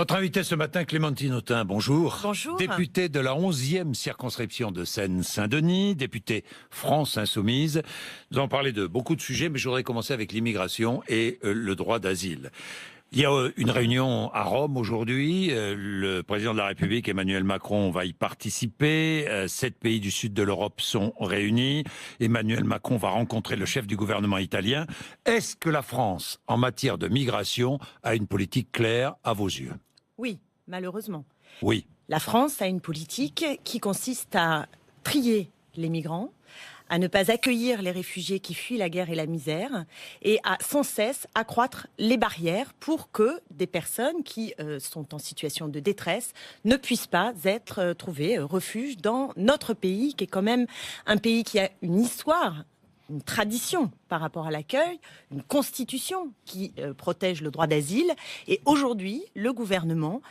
Notre invité ce matin, Clémentine Autain, bonjour. Bonjour. Députée de la 11e circonscription de Seine-Saint-Denis, députée France Insoumise. Nous allons parler de beaucoup de sujets, mais je voudrais commencer avec l'immigration et le droit d'asile. Il y a une réunion à Rome aujourd'hui. Le président de la République, Emmanuel Macron, va y participer. 7 pays du sud de l'Europe sont réunis. Emmanuel Macron va rencontrer le chef du gouvernement italien. Est-ce que la France, en matière de migration, a une politique claire à vos yeux ? Oui, malheureusement. Oui. La France a une politique qui consiste à trier les migrants, à ne pas accueillir les réfugiés qui fuient la guerre et la misère, et à sans cesse accroître les barrières pour que des personnes qui sont en situation de détresse ne puissent pas être trouvées refuge dans notre pays, qui est quand même un pays qui a une histoire, une tradition par rapport à l'accueil, une constitution qui protège le droit d'asile. Et aujourd'hui, le gouvernement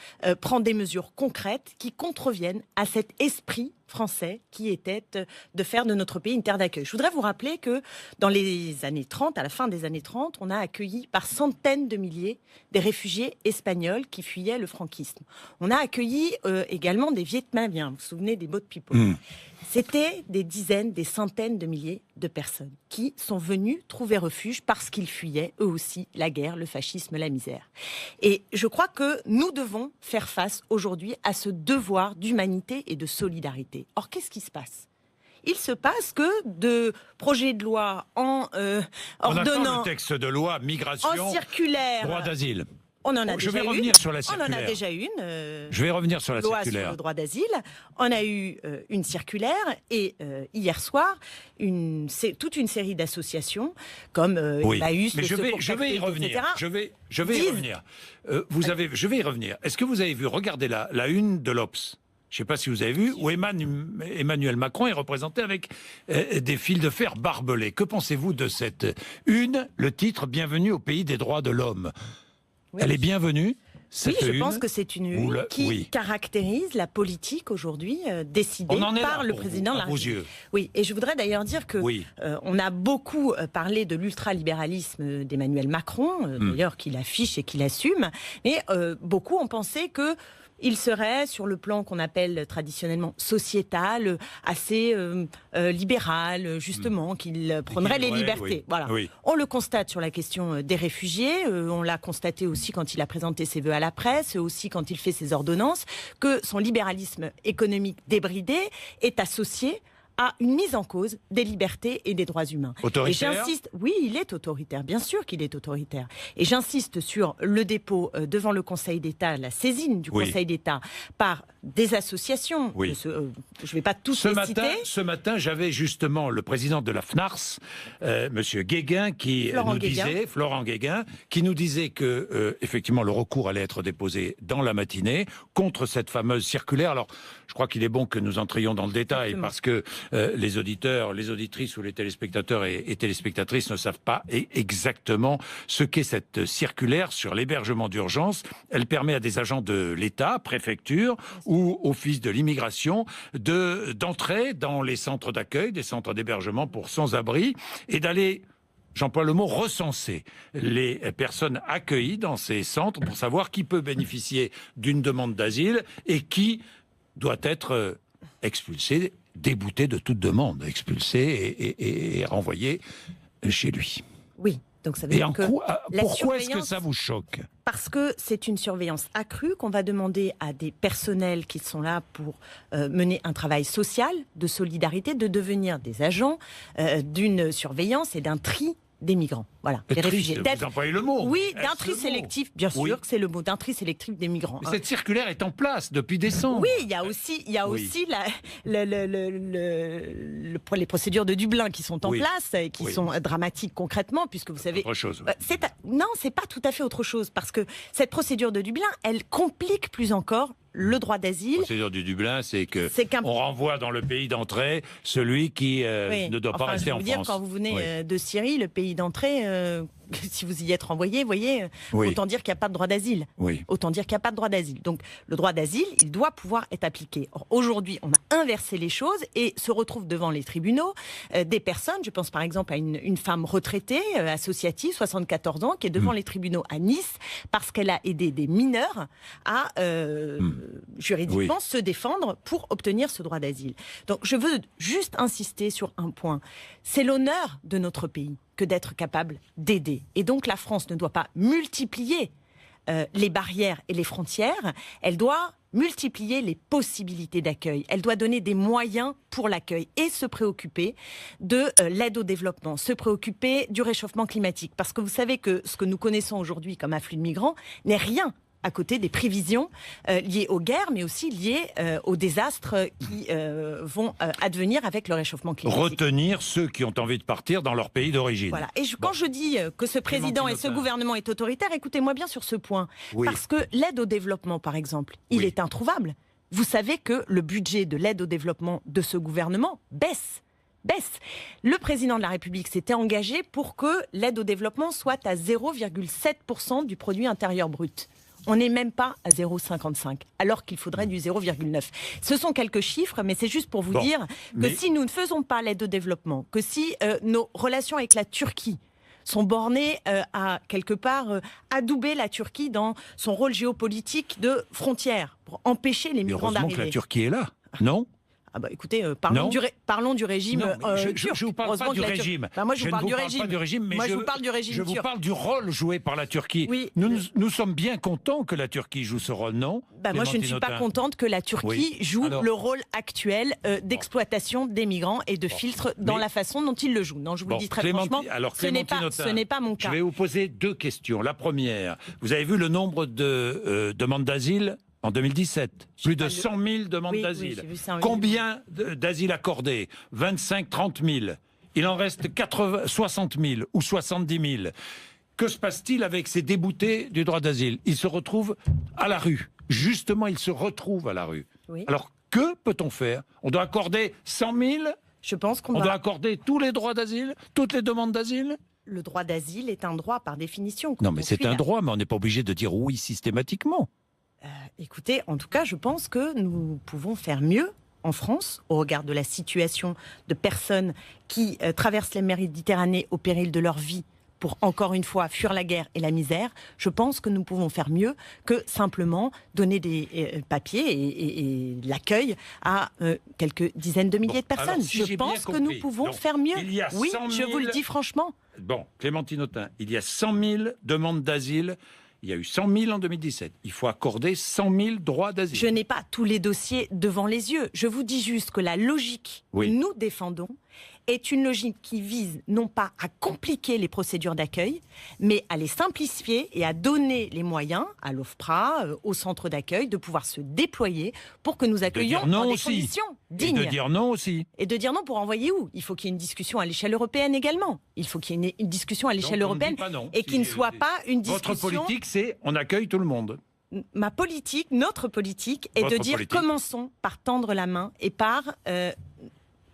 prend des mesures concrètes qui contreviennent à cet esprit français qui était de faire de notre pays une terre d'accueil. Je voudrais vous rappeler que dans les années 30, à la fin des années 30, on a accueilli par centaines de milliers des réfugiés espagnols qui fuyaient le franquisme. On a accueilli également des Vietnamiens, vous vous souvenez des boat people. C'était des dizaines, des centaines de milliers de personnes qui sont venues trouver refuge parce qu'ils fuyaient eux aussi la guerre, le fascisme, la misère. Et je crois que nous devons faire face aujourd'hui à ce devoir d'humanité et de solidarité. Or, qu'est-ce qui se passe ? Il se passe que de projets de loi en ordonnant... On attend le texte de loi migration, en circulaire, droit d'asile. On en a Je vais revenir sur la circulaire. On en a déjà une. Je vais revenir sur la loi circulaire. sur le droit d'asile. On a eu une circulaire et hier soir, toute une série d'associations comme Emmaüs, mais je vais y revenir. etc. Je vais y revenir. Je vais y revenir. Est-ce que vous avez vu, regardez la une de l'Obs. Je ne sais pas si vous avez vu, où Emmanuel Macron est représenté avec des fils de fer barbelés. Que pensez-vous de cette une, le titre « Bienvenue au pays des droits de l'homme ». Oui. Elle est bienvenue. Oui, je pense que c'est une une qui caractérise la politique aujourd'hui décidée par le président de la République. Oui, et je voudrais d'ailleurs dire que on a beaucoup parlé de l'ultralibéralisme d'Emmanuel Macron, d'ailleurs qu'il affiche et qu'il assume, mais beaucoup ont pensé que il serait, sur le plan qu'on appelle traditionnellement sociétal, assez libéral, justement, qu'il prendrait les libertés. Oui, voilà. Oui. On le constate sur la question des réfugiés, on l'a constaté aussi quand il a présenté ses vœux à la presse, aussi quand il fait ses ordonnances, que son libéralisme économique débridé est associé à une mise en cause des libertés et des droits humains. Autoritaire ? Et j'insiste, oui, il est autoritaire, bien sûr qu'il est autoritaire. Et j'insiste sur le dépôt devant le Conseil d'État, la saisine du Conseil d'État par des associations. Je ne vais pas tous les citer. Ce matin, j'avais justement le président de la FNARS, Monsieur Guéguin, Florent Guéguin, qui nous disait que effectivement le recours allait être déposé dans la matinée contre cette fameuse circulaire. Alors, je crois qu'il est bon que nous entrions dans le détail parce que les auditeurs, les auditrices ou les téléspectateurs et téléspectatrices ne savent pas exactement ce qu'est cette circulaire sur l'hébergement d'urgence. Elle permet à des agents de l'État, préfecture ou office de l'immigration d'entrer dans les centres d'accueil, des centres d'hébergement pour sans-abri et d'aller, j'emploie le mot, recenser les personnes accueillies dans ces centres pour savoir qui peut bénéficier d'une demande d'asile et qui doit être expulsé, débouté de toute demande, expulsé et renvoyé chez lui. Oui, donc ça veut dire que pourquoi est-ce que ça vous choque ? Parce que c'est une surveillance accrue qu'on va demander à des personnels qui sont là pour mener un travail social, de solidarité, de devenir des agents d'une surveillance et d'un tri des migrants. Voilà, des réfugiés. Vous employez le mot. Oui, d'un tri sélectif, bien sûr que c'est le mot, d'un tri sélectif des migrants. Mais cette circulaire est en place depuis décembre. Oui, il y a aussi les procédures de Dublin qui sont en place et qui sont dramatiques concrètement, puisque vous savez... Autre chose. Non, c'est pas tout à fait autre chose, parce que cette procédure de Dublin, elle complique plus encore le droit d'asile. La procédure du Dublin, c'est qu'on renvoie dans le pays d'entrée celui qui ne doit pas rester en France. Quand vous venez de Syrie, le pays d'entrée si vous y êtes renvoyé, vous voyez, Oui. autant dire qu'il n'y a pas de droit d'asile. Oui. Autant dire qu'il n'y a pas de droit d'asile. Donc, le droit d'asile, il doit pouvoir être appliqué. Or, aujourd'hui, on a inversé les choses et se retrouvent devant les tribunaux des personnes, je pense par exemple à une femme retraitée, associative, 74 ans, qui est devant les tribunaux à Nice parce qu'elle a aidé des mineurs à juridiquement se défendre pour obtenir ce droit d'asile. Donc, je veux juste insister sur un point. C'est l'honneur de notre pays que d'être capable d'aider. Et donc la France ne doit pas multiplier les barrières et les frontières, elle doit multiplier les possibilités d'accueil. Elle doit donner des moyens pour l'accueil et se préoccuper de l'aide au développement, se préoccuper du réchauffement climatique. Parce que vous savez que ce que nous connaissons aujourd'hui comme afflux de migrants n'est rien à côté des prévisions liées aux guerres, mais aussi liées aux désastres qui vont advenir avec le réchauffement climatique. Retenir ceux qui ont envie de partir dans leur pays d'origine. Voilà. Et quand je dis que ce président et ce gouvernement est autoritaire, écoutez-moi bien sur ce point. Oui. Parce que l'aide au développement, par exemple, il est introuvable. Vous savez que le budget de l'aide au développement de ce gouvernement baisse. Le président de la République s'était engagé pour que l'aide au développement soit à 0,7% du produit intérieur brut. On n'est même pas à 0,55, alors qu'il faudrait du 0,9. Ce sont quelques chiffres, mais c'est juste pour vous dire que si nous ne faisons pas l'aide au développement, que si nos relations avec la Turquie sont bornées à, quelque part, adouber la Turquie dans son rôle géopolitique de frontière, pour empêcher les migrants d'arriver. Heureusement que la Turquie est là, non ? Ah bah écoutez, parlons du régime turc. Je vous parle pas du régime. Moi, je vous parle du régime. Mais moi, je vous parle du régime turc. Je vous parle du rôle joué par la Turquie. Oui. Nous sommes bien contents que la Turquie joue ce rôle, non ? Moi, je ne suis pas contente que la Turquie joue le rôle actuel d'exploitation des migrants et de filtre dans la façon dont il le joue. Non, je vous le dis très franchement, ce n'est pas mon cas. Je vais vous poser deux questions. La première, vous avez vu le nombre de demandes d'asile en 2017, plus de 100 000 demandes d'asile. Combien d'asile accordés ? 25, 30 000. Il en reste 60 000 ou 70 000. Que se passe-t-il avec ces déboutés du droit d'asile ? Ils se retrouvent à la rue. Justement, ils se retrouvent à la rue. Oui. Alors, que peut-on faire ? On doit accorder 100 000 ? Je pense qu'on doit accorder tous les droits d'asile ? Toutes les demandes d'asile ? Le droit d'asile est un droit par définition. Non, mais c'est un droit, mais on n'est pas obligé de dire oui systématiquement. Écoutez, en tout cas, je pense que nous pouvons faire mieux en France, au regard de la situation de personnes qui traversent la mer Méditerranée au péril de leur vie pour, encore une fois, fuir la guerre et la misère. Je pense que nous pouvons faire mieux que simplement donner des papiers et l'accueil à quelques dizaines de milliers de personnes. Alors, si je pense que nous pouvons faire mieux. Oui, je vous le dis franchement. Bon, Clémentine Autain, il y a 100 000 demandes d'asile. Il y a eu 100 000 en 2017. Il faut accorder 100 000 droits d'asile. Je n'ai pas tous les dossiers devant les yeux. Je vous dis juste que la logique que nous défendons est une logique qui vise non pas à compliquer les procédures d'accueil, mais à les simplifier et à donner les moyens à l'OFPRA, au centre d'accueil, de pouvoir se déployer pour que nous accueillions dans des conditions dignes. Et de dire non aussi. Et de dire non pour envoyer où ? Il faut qu'il y ait une discussion à l'échelle européenne également. Il faut qu'il y ait une discussion à l'échelle européenne et qu'il ne soit pas une discussion... Votre politique, c'est on accueille tout le monde. Ma politique, notre politique, est de dire commençons par tendre la main et par...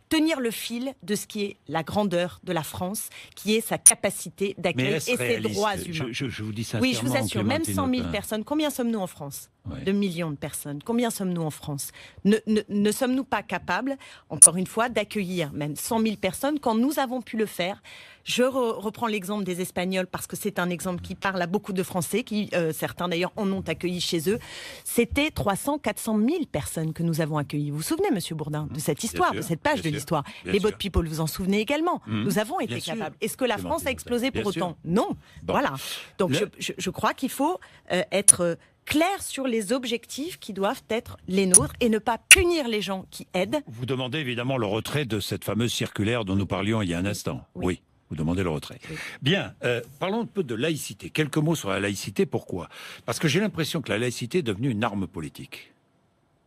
tenir le fil de ce qui est la grandeur de la France, qui est sa capacité d'accueil et ses droits humains. Je vous dis sincèrement. Oui, je vous assure, même 100 000 personnes, combien sommes-nous en France ? Ouais. 2 millions de personnes. Combien sommes-nous en France ? Ne sommes-nous pas capables, encore une fois, d'accueillir même 100 000 personnes quand nous avons pu le faire ? Je reprends l'exemple des Espagnols parce que c'est un exemple qui parle à beaucoup de Français, qui certains d'ailleurs en ont accueilli chez eux. C'était 300, 400 000 personnes que nous avons accueillies. Vous vous souvenez, Monsieur Bourdin, de cette histoire, de cette page de l'histoire ? Les Boat People, vous en souvenez également. Nous avons été capables. Est-ce que la France a explosé pour autant ? Non. Bon. Voilà. Donc je crois qu'il faut être clair sur les objectifs qui doivent être les nôtres et ne pas punir les gens qui aident. Vous demandez évidemment le retrait de cette fameuse circulaire dont nous parlions il y a un instant. Oui. Vous demandez le retrait. Oui. Bien, parlons un peu de laïcité. Quelques mots sur la laïcité, pourquoi ? Parce que j'ai l'impression que la laïcité est devenue une arme politique.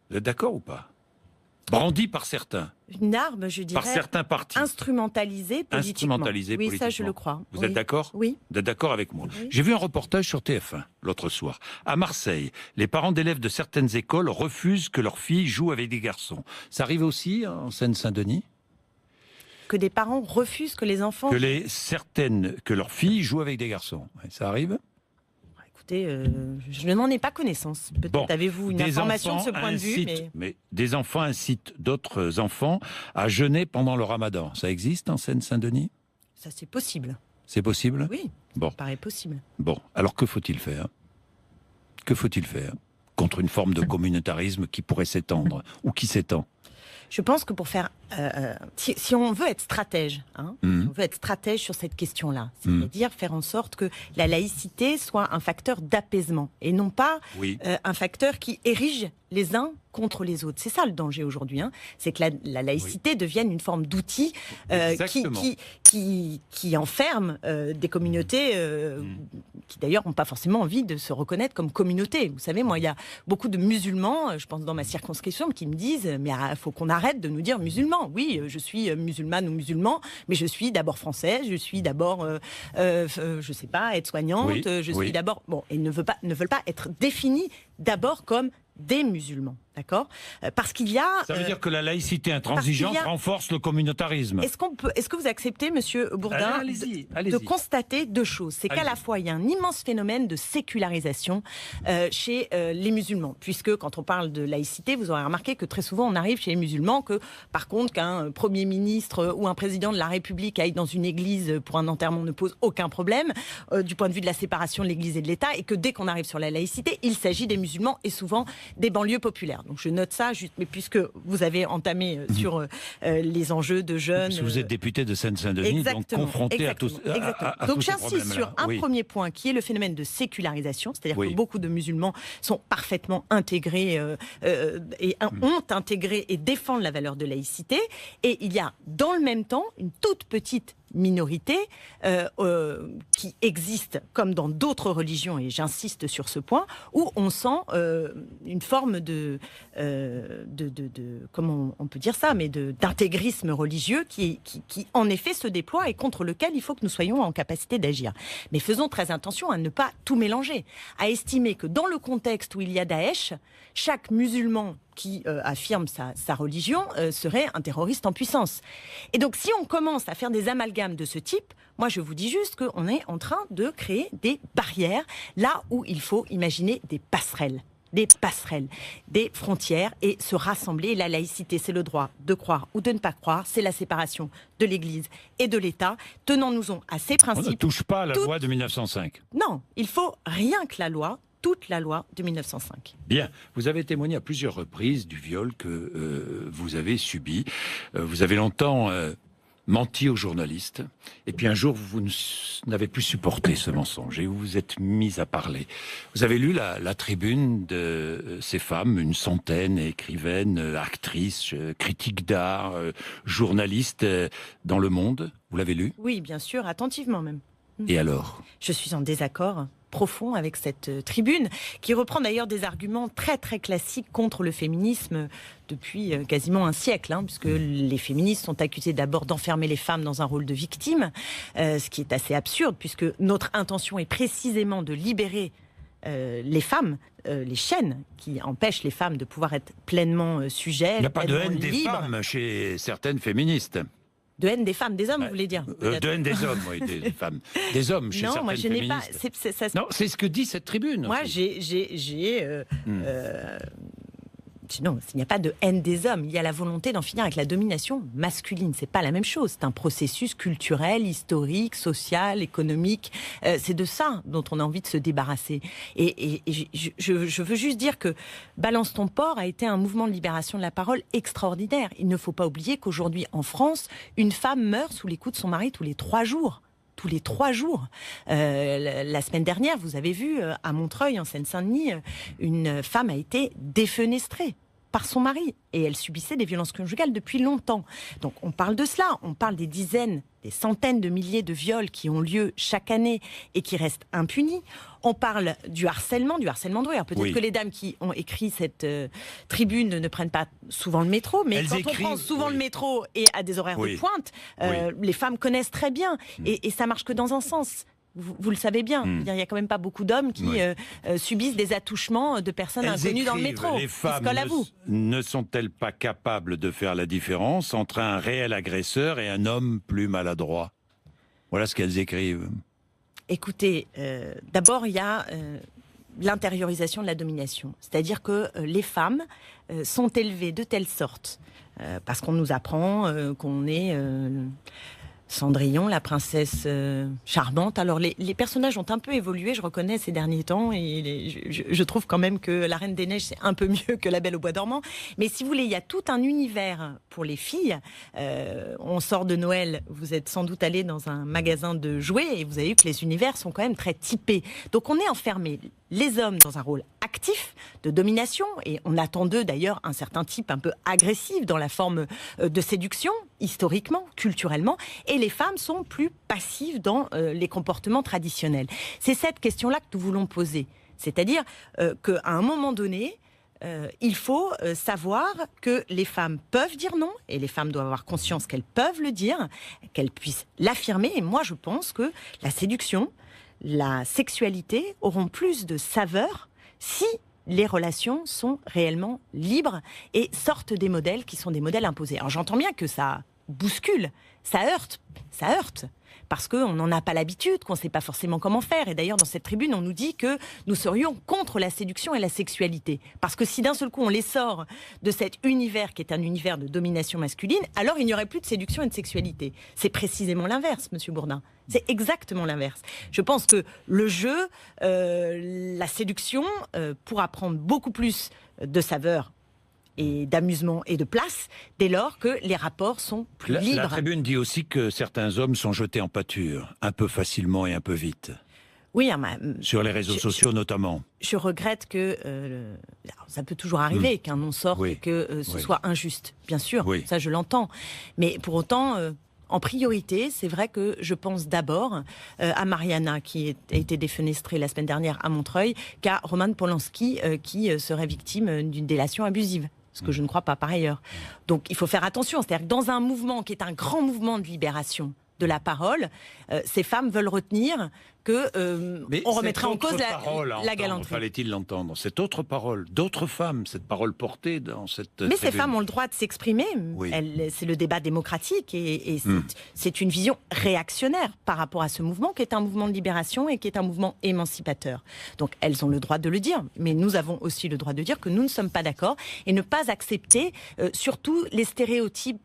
Vous êtes d'accord ou pas ? Brandie par certains. Une arme, je dirais, par certains partis. Instrumentalisée politiquement. Oui, ça je le crois. Vous êtes d'accord ? Oui. Vous êtes d'accord avec moi ? Oui. J'ai vu un reportage sur TF1 l'autre soir. À Marseille, les parents d'élèves de certaines écoles refusent que leurs filles jouent avec des garçons. Ça arrive aussi en Seine-Saint-Denis ? que des parents refusent que les enfants... Que leurs filles jouent avec des garçons. Ça arrive ? Écoutez, je n'en ai pas connaissance. Peut-être avez-vous une information de ce point de vue. Mais des enfants incitent d'autres enfants à jeûner pendant le ramadan. Ça existe en Seine-Saint-Denis ? Ça, c'est possible. C'est possible ? Oui, ça paraît possible. Bon, alors que faut-il faire ? Que faut-il faire contre une forme de communautarisme qui pourrait s'étendre ou qui s'étend ? Je pense que pour faire... si on veut être stratège, si on veut être stratège sur cette question-là, c'est-à-dire faire en sorte que la laïcité soit un facteur d'apaisement et non pas un facteur qui érige les uns contre les autres. C'est ça le danger aujourd'hui. C'est que la laïcité devienne une forme d'outil qui enferme des communautés qui d'ailleurs n'ont pas forcément envie de se reconnaître comme communauté. Vous savez, moi, il y a beaucoup de musulmans, je pense dans ma circonscription, qui me disent « mais il faut qu'on arrête de nous dire musulmans. Oui, je suis musulmane ou musulman, mais je suis d'abord française, je suis d'abord, je sais pas, aide-soignante, je suis d'abord... » Bon, et ne veulent pas être définis d'abord comme des musulmans, d'accord ? Parce qu'il y a... Ça veut dire que la laïcité intransigeante renforce le communautarisme. Est-ce que vous acceptez, Monsieur Bourdin, allez-y. de constater deux choses ? C'est qu'à la fois, il y a un immense phénomène de sécularisation chez les musulmans, puisque quand on parle de laïcité, vous aurez remarqué que très souvent, on arrive chez les musulmans que, par contre, qu'un Premier ministre ou un président de la République aille dans une église pour un enterrement ne pose aucun problème, du point de vue de la séparation de l'église et de l'État, et que dès qu'on arrive sur la laïcité, il s'agit des musulmans et souvent des banlieues populaires. Donc je note ça, mais puisque vous avez entamé sur les enjeux de jeunes... Parce que vous êtes député de Seine-Saint-Denis, donc confronté à tous donc j'insiste sur un premier point qui est le phénomène de sécularisation, c'est-à-dire que beaucoup de musulmans sont parfaitement intégrés et ont intégré et défendent la valeur de laïcité. Et il y a dans le même temps une toute petite minorité qui existe comme dans d'autres religions, et j'insiste sur ce point, où on sent une forme de comment on peut dire ça, mais d'intégrisme religieux qui en effet se déploie et contre lequel il faut que nous soyons en capacité d'agir. Mais faisons très attention à ne pas tout mélanger, à estimer que dans le contexte où il y a Daesh, chaque musulman qui affirme sa religion serait un terroriste en puissance. Et donc si on commence à faire des amalgames de ce type, moi je vous dis juste qu'on est en train de créer des barrières là où il faut imaginer des passerelles, des frontières et se rassembler. Et la laïcité, c'est le droit de croire ou de ne pas croire, c'est la séparation de l'Église et de l'État. Tenons-nous-en à ces principes. On ne touche pas à la loi de 1905. Non, il faut rien que la loi, toute la loi de 1905. Bien, vous avez témoigné à plusieurs reprises du viol que vous avez subi. Vous avez longtemps menti aux journalistes. Et puis un jour, vous n'avez plus supporté ce mensonge et vous vous êtes mis à parler. Vous avez lu la tribune de ces femmes, une centaine, écrivaines, actrices, critiques d'art, journalistes dans Le Monde. Vous l'avez lu ? Oui, bien sûr, attentivement même. Et alors ? Je suis en désaccord profond avec cette tribune, qui reprend d'ailleurs des arguments très très classiques contre le féminisme depuis quasiment un siècle, puisque les féministes sont accusées d'abord d'enfermer les femmes dans un rôle de victime, ce qui est assez absurde, puisque notre intention est précisément de libérer les femmes, les chaînes qui empêchent les femmes de pouvoir être pleinement sujets. Il n'y a pas de haine des femmes chez certaines féministes. De haine des femmes, des hommes, vous voulez dire de haine des hommes, oui, des femmes. Des hommes chez certaines féministes. Non, moi je n'ai pas... Non, c'est ce que dit cette tribune. Moi, non, il n'y a pas de haine des hommes. Il y a la volonté d'en finir avec la domination masculine. C'est pas la même chose. C'est un processus culturel, historique, social, économique. C'est de ça dont on a envie de se débarrasser. Et je veux juste dire que Balance ton porc a été un mouvement de libération de la parole extraordinaire. Il ne faut pas oublier qu'aujourd'hui, en France, une femme meurt sous les coups de son mari tous les 3 jours. Tous les 3 jours. La semaine dernière, vous avez vu, à Montreuil, en Seine-Saint-Denis, une femme a été défenestrée par son mari. Et elle subissait des violences conjugales depuis longtemps. Donc on parle de cela, on parle des dizaines, des centaines de milliers de viols qui ont lieu chaque année et qui restent impunis. On parle du harcèlement de rue. Alors peut-être que les dames qui ont écrit cette tribune ne prennent pas souvent le métro, mais quand on prend souvent le métro et à des horaires de pointe, les femmes connaissent très bien. Et ça marche que dans un sens. Vous le savez bien. Il n'y a quand même pas beaucoup d'hommes qui subissent des attouchements de personnes inconnues dans le métro. Les femmes ne sont-elles pas capables de faire la différence entre un réel agresseur et un homme plus maladroit? Voilà ce qu'elles écrivent. Écoutez, d'abord, il y a l'intériorisation de la domination. C'est-à-dire que les femmes sont élevées de telle sorte, parce qu'on nous apprend qu'on est... Cendrillon, la princesse charmante. Alors les personnages ont un peu évolué, je reconnais, ces derniers temps, et je trouve quand même que la Reine des Neiges, c'est un peu mieux que la Belle au bois dormant. Mais si vous voulez, il y a tout un univers pour les filles. On sort de Noël, vous êtes sans doute allé dans un magasin de jouets, et vous avez vu que les univers sont quand même très typés. Donc on est enfermé, les hommes, dans un rôle actif de domination, et on attend d'eux d'ailleurs un certain type un peu agressif dans la forme de séduction, historiquement, culturellement, et les femmes sont plus passives dans les comportements traditionnels. C'est cette question-là que nous voulons poser. C'est-à-dire qu'à un moment donné, il faut savoir que les femmes peuvent dire non, et les femmes doivent avoir conscience qu'elles peuvent le dire, qu'elles puissent l'affirmer. Et moi, je pense que la séduction, la sexualité auront plus de saveur si les relations sont réellement libres et sortent des modèles qui sont des modèles imposés. Alors j'entends bien que ça bouscule, ça heurte, parce qu'on n'en a pas l'habitude, qu'on ne sait pas forcément comment faire. Et d'ailleurs, dans cette tribune, on nous dit que nous serions contre la séduction et la sexualité. Parce que si d'un seul coup, on les sort de cet univers qui est un univers de domination masculine, alors il n'y aurait plus de séduction et de sexualité. C'est précisément l'inverse, Monsieur Bourdin. C'est exactement l'inverse. Je pense que le jeu, la séduction, pourra prendre beaucoup plus de saveur et d'amusement et de place dès lors que les rapports sont plus libres. La tribune dit aussi que certains hommes sont jetés en pâture, un peu facilement et un peu vite. Oui, sur les réseaux sociaux notamment. Je regrette que ça peut toujours arriver qu'un nom sorte et que ce soit injuste, bien sûr, ça je l'entends. Mais pour autant, en priorité, c'est vrai que je pense d'abord à Mariana, qui a été défenestrée la semaine dernière à Montreuil, qu'à Roman Polanski, qui serait victime d'une délation abusive. Ce que je ne crois pas par ailleurs. Donc il faut faire attention, c'est-à-dire que dans un mouvement qui est un grand mouvement de libération de la parole, ces femmes veulent retenir que on remettrait en cause la galanterie. Fallait-il l'entendre? Cette autre parole, d'autres femmes, cette parole portée dans cette Mais tribune. Ces femmes ont le droit de s'exprimer. C'est le débat démocratique et c'est une vision réactionnaire par rapport à ce mouvement qui est un mouvement de libération et qui est un mouvement émancipateur. Donc elles ont le droit de le dire, mais nous avons aussi le droit de dire que nous ne sommes pas d'accord et ne pas accepter surtout les stéréotypes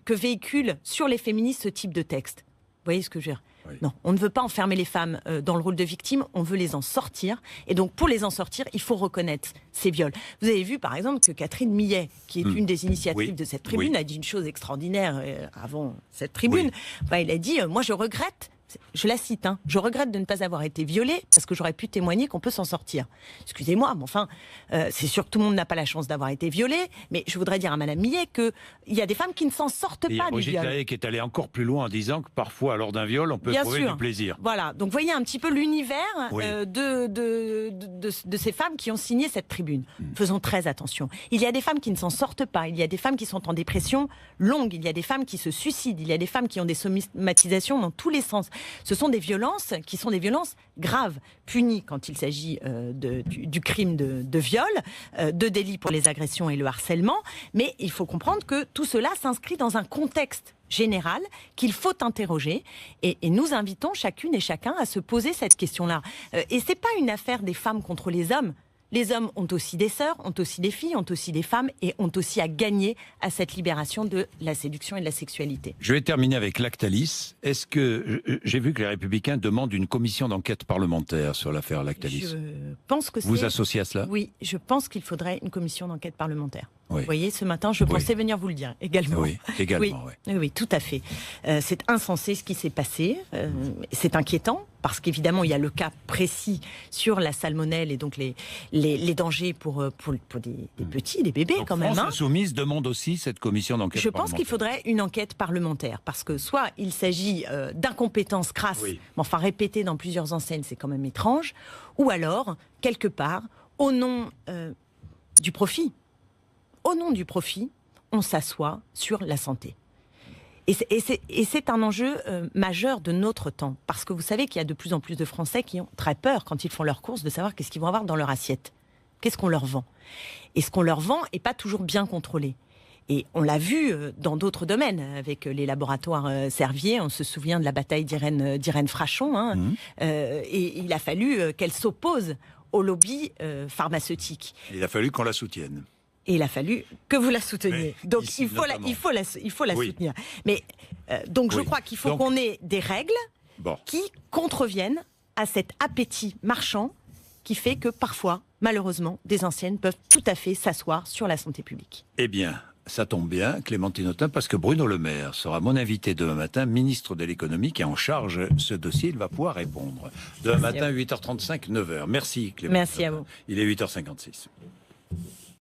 que véhicule sur les féministes ce type de texte. Vous voyez ce que je veux dire? Non, on ne veut pas enfermer les femmes dans le rôle de victime, on veut les en sortir. Et donc, pour les en sortir, il faut reconnaître ces viols. Vous avez vu, par exemple, que Catherine Millet, qui est une des initiatives de cette tribune, a dit une chose extraordinaire avant cette tribune. Elle a dit, moi je regrette, je la cite, je regrette de ne pas avoir été violée parce que j'aurais pu témoigner qu'on peut s'en sortir. Excusez-moi, mais enfin, c'est sûr que tout le monde n'a pas la chance d'avoir été violé, mais je voudrais dire à Madame Millet qu'il y a des femmes qui ne s'en sortent pas du viol. Brigitte Lahaie qui est allée encore plus loin en disant que parfois, lors d'un viol, on peut trouver du plaisir. Voilà, donc voyez un petit peu l'univers de ces femmes qui ont signé cette tribune. Faisons très attention. Il y a des femmes qui ne s'en sortent pas, il y a des femmes qui sont en dépression longue, il y a des femmes qui se suicident, il y a des femmes qui ont des somatisations dans tous les sens. Ce sont des violences qui sont des violences graves, punies quand il s'agit du crime de viol, de délit pour les agressions et le harcèlement. Mais il faut comprendre que tout cela s'inscrit dans un contexte général qu'il faut interroger. Et nous invitons chacune et chacun à se poser cette question-là. Et c'est pas une affaire des femmes contre les hommes. Les hommes ont aussi des sœurs, ont aussi des filles, ont aussi des femmes et ont aussi à gagner à cette libération de la séduction et de la sexualité. Je vais terminer avec Lactalis. Est-ce que j'ai vu que les Républicains demandent une commission d'enquête parlementaire sur l'affaire Lactalis? Je pense que vous associez à cela? Oui, je pense qu'il faudrait une commission d'enquête parlementaire. Vous voyez, ce matin, je pensais venir vous le dire également. Oui, également. Oui, tout à fait. C'est insensé ce qui s'est passé. C'est inquiétant parce qu'évidemment, il y a le cas précis sur la salmonelle et donc les dangers pour des petits, des bébés donc, quand même. France Insoumise demande aussi cette commission d'enquête parlementaire. Je pense qu'il faudrait une enquête parlementaire parce que soit il s'agit d'incompétences crasses, mais enfin répétées dans plusieurs enseignes, c'est quand même étrange, ou alors, quelque part, au nom du profit. Au nom du profit, on s'assoit sur la santé. Et c'est un enjeu majeur de notre temps. Parce que vous savez qu'il y a de plus en plus de Français qui ont très peur, quand ils font leurs courses, de savoir qu'est-ce qu'ils vont avoir dans leur assiette. Qu'est-ce qu'on leur vend? Et ce qu'on leur vend n'est pas toujours bien contrôlé. Et on l'a vu dans d'autres domaines, avec les laboratoires Servier. On se souvient de la bataille d'Irène Frachon. Hein. Et il a fallu qu'elle s'oppose au lobby pharmaceutique. Il a fallu qu'on la soutienne. Et il a fallu que vous la souteniez. Mais donc il faut la soutenir. Mais donc je crois qu'il faut qu'on ait des règles qui contreviennent à cet appétit marchand qui fait que parfois, malheureusement, des anciennes peuvent tout à fait s'asseoir sur la santé publique. Eh bien, ça tombe bien, Clémentine Autain, parce que Bruno Le Maire sera mon invité demain matin, ministre de l'économie, qui est en charge de ce dossier. Il va pouvoir répondre. Demain matin, 8h35, 9h. Merci, Clémentine. Merci à vous. Il est 8h56.